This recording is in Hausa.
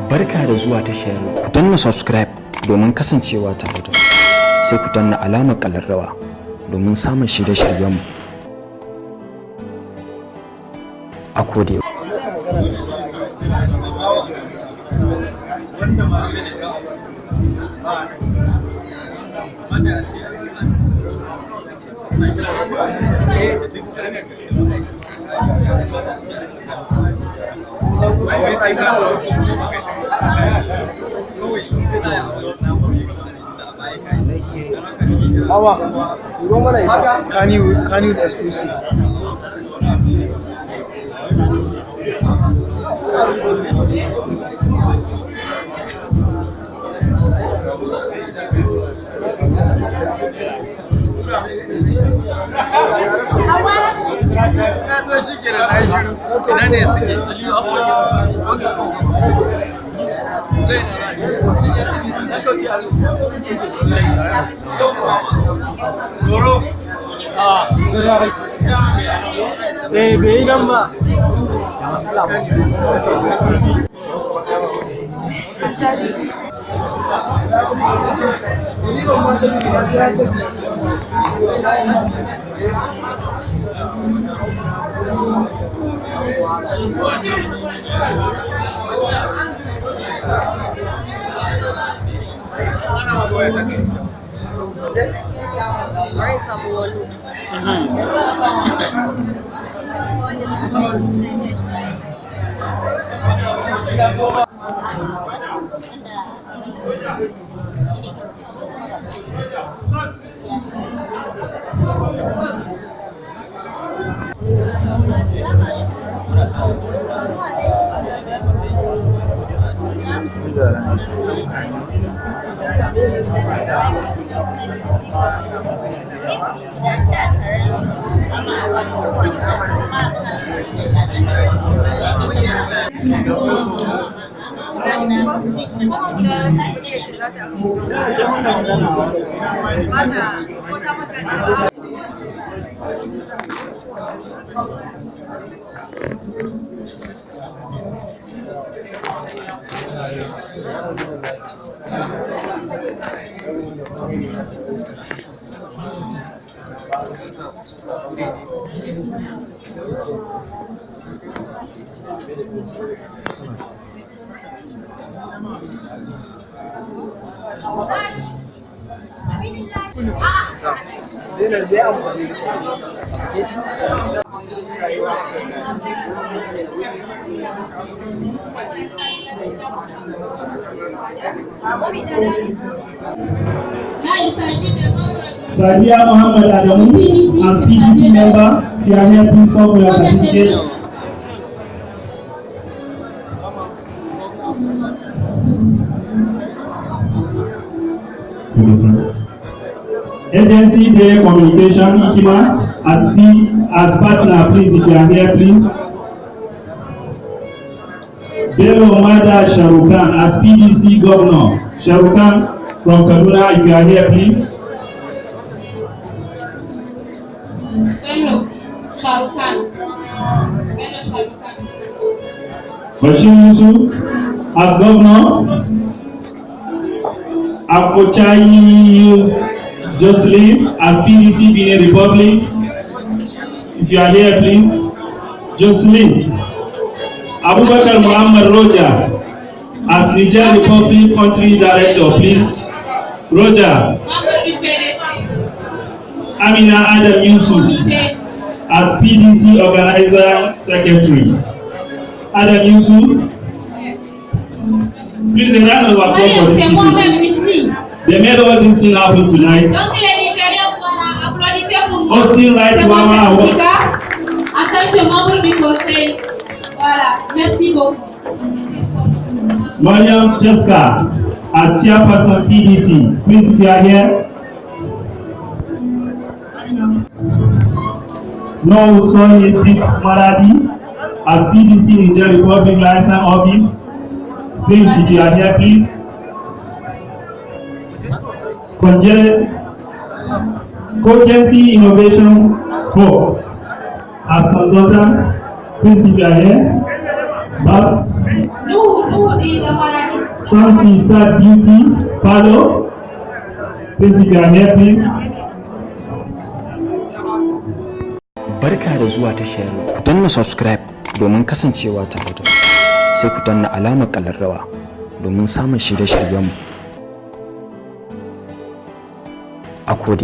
Barka da zuwa tashar ku danna subscribe domin kasancewa tare da sai ku danna alamar ƙararrawa domin samun shirye-shiryenmu a koda. Kano exclusive. Sadia Muhammad Adamu, as PDC member, if you are here, please come for your certificate. Agency Day Communication, Ikima, as partner, please, if you are here, please. Bello Mada Sharukan, as PDC Governor, Sharukan from Kaduna, if you are here, please. Bello Sharukan. Bashir Yusuf, as Governor. Apochai Jocelyn, as PDC Benin Republic. If you are here, please. Jocelyn. Abubakar Muhammad Roja, as Niger Republic Country Director, please. Roja. Amina Adam Yusuf, as PDC Organizer Secretary. Adam Yusuf. Please, a round of applause for these people. They made all this thing happen tonight. Hosting right Wamma. Mariam Jessica, as Chairperson PDC. Please, if you are here. No Sonny Dick Maradi, as PDC Niger Republic License Office. Please, if you are here, please. Cogency Innovation Corp, as consultant. Please, if you are here. Babs. Something Sad Beauty Palo. Please, if you are here, please. Barka da zuwa tashar ku danna subscribe domin kasancewa tare da sai ku danna alamar ƙararrawa domin samun shirye-shiryenmu a koda